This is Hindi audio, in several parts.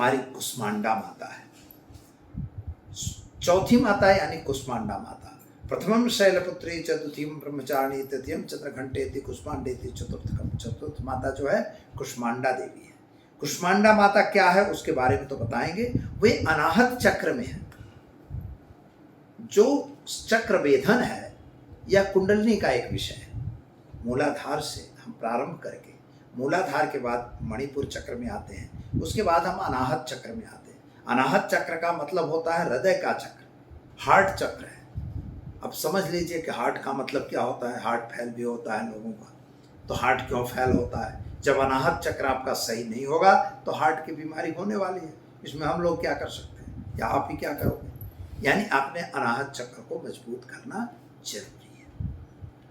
हमारी कुष्मांडा माता है। चौथी माता यानी कुष्मांडा माता। प्रथमम शैलपुत्री, चतुर्थीम ब्रह्मचारिणी, तृतीयम चंद्रघंटेति, कुष्मांडेति चतुर्थकम। चतुर्थ माता जो है कुष्मांडा देवी है। कुष्मांडा माता क्या है उसके बारे में तो बताएंगे। वे अनाहत चक्र में है। जो चक्र वेधन है यह कुंडलिनी का एक विषय है। मूलाधार से हम प्रारंभ करके मूलाधार के बाद मणिपुर चक्र में आते हैं, उसके बाद हम अनाहत चक्र में आते हैं। अनाहत चक्र का मतलब होता है हृदय का चक्र, हार्ट चक्र है। अब समझ लीजिए कि हार्ट का मतलब क्या होता है। हार्ट फेल भी होता है लोगों का, तो हार्ट क्यों फेल होता है? जब अनाहत चक्र आपका सही नहीं होगा तो हार्ट की बीमारी होने वाली है। इसमें हम लोग क्या कर सकते हैं या आप ही क्या करोगे? यानी आपने अनाहत चक्र को मजबूत करना जरूरी है।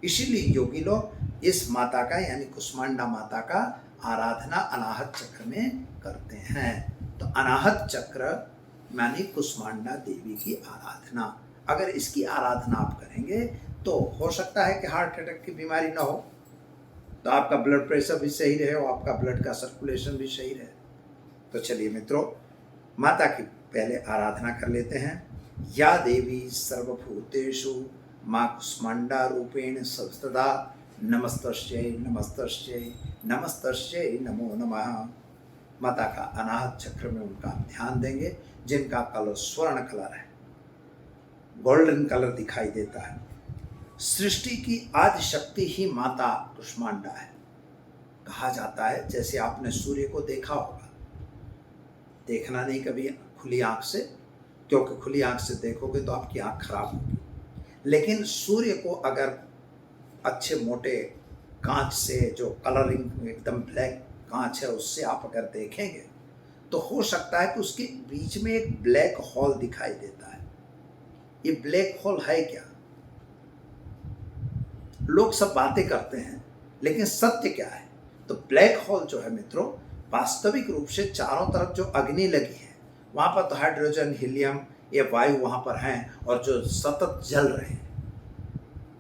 इसीलिए योगी लोग इस माता का यानी कुष्मांडा माता का आराधना अनाहत चक्र में करते हैं। तो अनाहत चक्र यानी कुष्मांडा देवी की आराधना, अगर इसकी आराधना आप करेंगे तो हो सकता है कि हार्ट अटैक की बीमारी ना हो, तो आपका ब्लड प्रेशर भी सही रहे और आपका ब्लड का सर्कुलेशन भी सही रहे। तो चलिए मित्रों, माता की पहले आराधना कर लेते हैं। या देवी सर्वभूतेषु माँ कुष्मांडा रूपेण संस्थिता, नमस्तस्यै नमस्तस्यै नमस्तस्यै नमो नमः। माता का अनाहत चक्र में उनका ध्यान देंगे, जिनका कलर स्वर्ण कलर है, गोल्डन कलर दिखाई देता है। सृष्टि की आदि शक्ति ही माता कुष्मांडा है। कहा जाता है, जैसे आपने सूर्य को देखा होगा, देखना नहीं कभी खुली आंख से, क्योंकि खुली आंख से देखोगे तो आपकी आंख खराब होगी। लेकिन सूर्य को अगर अच्छे मोटे कांच से, जो कलरिंग एकदम ब्लैक कांच है, उससे आप अगर देखेंगे तो हो सकता है कि उसके बीच में एक ब्लैक होल दिखाई देता है। ये ब्लैक होल है क्या? लोग सब बातें करते हैं, लेकिन सत्य क्या है? तो ब्लैक होल जो है मित्रों, वास्तविक रूप से चारों तरफ जो अग्नि लगी है वहाँ पर तो हाइड्रोजन, हीलियम, ये वायु वहाँ पर हैं और जो सतत जल रहे हैं।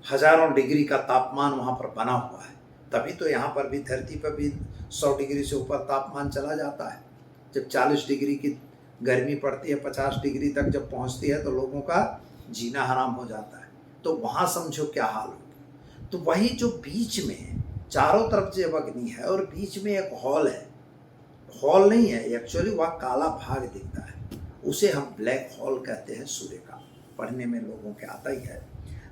हजारों डिग्री का तापमान वहाँ पर बना हुआ है, तभी तो यहाँ पर भी धरती पर भी 100 डिग्री से ऊपर तापमान चला जाता है। जब 40 डिग्री की गर्मी पड़ती है, 50 डिग्री तक जब पहुँचती है तो लोगों का जीना हराम हो जाता है। तो वहाँ समझो क्या हाल होगी। तो वही जो बीच में चारों तरफ जब अग्नि है और बीच में एक हॉल है, हॉल नहीं है एक्चुअली, वह काला भाग दिखता है, उसे हम ब्लैक होल कहते हैं। सूर्य का पढ़ने में लोगों के आता ही है।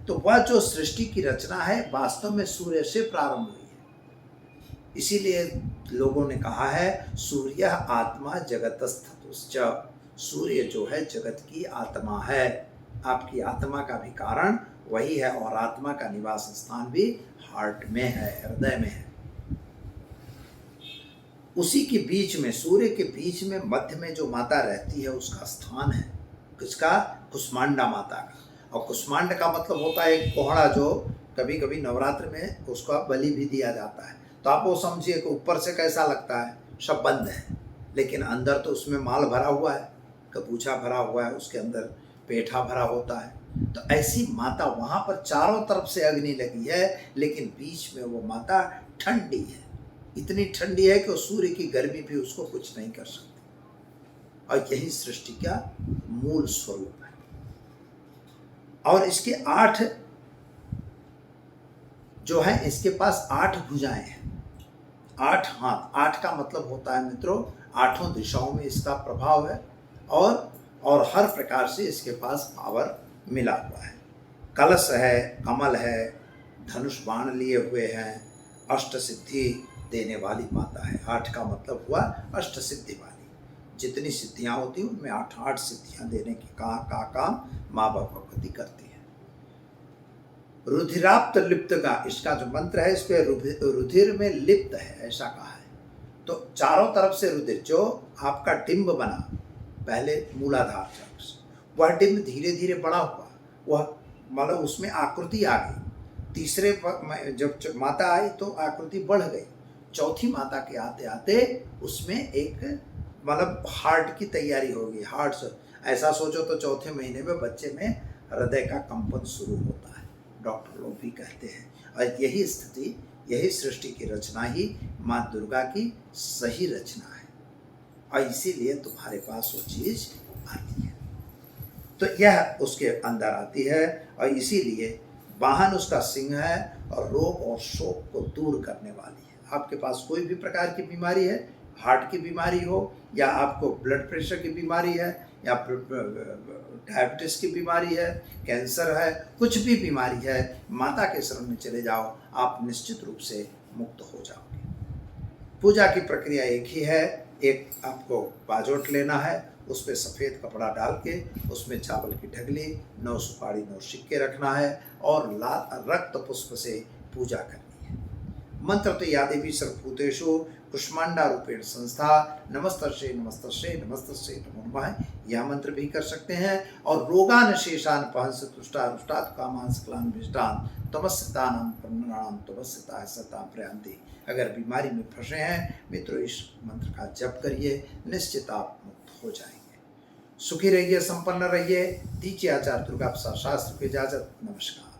तो वह जो सृष्टि की रचना है वास्तव में सूर्य से प्रारंभ हुई है। इसीलिए लोगों ने कहा है सूर्य आत्मा जगतस्थतुश्च, सूर्य जो है जगत की आत्मा है। आपकी आत्मा का भी कारण वही है और आत्मा का निवास स्थान भी हार्ट में है, हृदय में है। उसी के बीच में, सूर्य के बीच में मध्य में जो माता रहती है उसका स्थान है किसका? कुष्मांडा माता का। और कुष्मांड का मतलब होता है एक कोहड़ा, जो कभी कभी नवरात्र में उसका बलि भी दिया जाता है। तो आप वो समझिए कि ऊपर से कैसा लगता है, सब बंद है, लेकिन अंदर तो उसमें माल भरा हुआ है, कपूछा भरा हुआ है, उसके अंदर पेठा भरा होता है। तो ऐसी माता, वहाँ पर चारों तरफ से अग्नि लगी है, लेकिन बीच में वो माता ठंडी है। इतनी ठंडी है कि सूर्य की गर्मी भी उसको कुछ नहीं कर सकती। और यही सृष्टि का मूल स्वरूप है। और इसके 8 जो है, इसके पास 8 भुजाएं हैं, 8 हाथ। 8 का मतलब होता है मित्रों, 8 दिशाओं में इसका प्रभाव है और हर प्रकार से इसके पास पावर मिला हुआ है। कलश है, कमल है, धनुष बाण लिए हुए हैं, अष्ट सिद्धि देने वाली माता है। 8 का मतलब हुआ अष्ट सिद्धि वाली। जितनी सिद्धियां होती हैं उनमें 8 सिद्धियां देने की काम माँ भगवती करती है। रुधिराप्त लिप्त का इसका जो मंत्र है, इस पे रुधिर में लिप्त है ऐसा कहा है। तो चारों तरफ से रुधिर, जो आपका डिंब बना पहले मूलाधार चक्र से, वह डिंब धीरे धीरे बड़ा हुआ, वह मतलब उसमें आकृति आ गई। तीसरे जब माता आई तो आकृति बढ़ गई। चौथी माता के आते आते उसमें एक मतलब हार्ट की तैयारी होगी। हार्ट से ऐसा सोचो तो चौथे महीने में बच्चे में हृदय का कंपन शुरू होता है, डॉक्टर लोग भी कहते हैं। और यही स्थिति, यही सृष्टि की रचना ही माँ दुर्गा की सही रचना है। और इसीलिए तुम्हारे पास वो चीज आती है। तो यह उसके अंदर आती है और इसीलिए वाहन उसका सिंह है और रोग और शोक को दूर करने वाली है। आपके पास कोई भी प्रकार की बीमारी है, हार्ट की बीमारी हो या आपको ब्लड प्रेशर की बीमारी है या डायबिटीज की बीमारी है, कैंसर है, कुछ भी बीमारी है, माता के शरण में चले जाओ, आप निश्चित रूप से मुक्त हो जाओगे। पूजा की प्रक्रिया एक ही है। एक आपको बाजोट लेना है, उस पर सफ़ेद कपड़ा डाल के उसमें चावल की ढगली, 9 सुपारी 9 सिक्के रखना है और लाल रक्त पुष्प से पूजा करनी है। मंत्र तो या देवी सर्वभूतेषु कुष्मांडा रूपेण संस्था नमस्तस्यै नमस्तस्यै नमस्तस्यै नमो नमः, यह मंत्र भी कर सकते हैं। और रोगान शेषान पहंस तुष्टा रुष्टात् कामान सकलान विष्टान तमस्तानाम प्रणाम तमस्ताय सताम प्रयांति। अगर बीमारी में फंसे हैं मित्रों, इस मंत्र का जप करिए, निश्चित आप मुक्त हो जाएंगे। सुखी रहिए, संपन्न रहिए। दीजिए आचार्य दुर्गा प्रसाद शास्त्री को इजाजत। नमस्कार।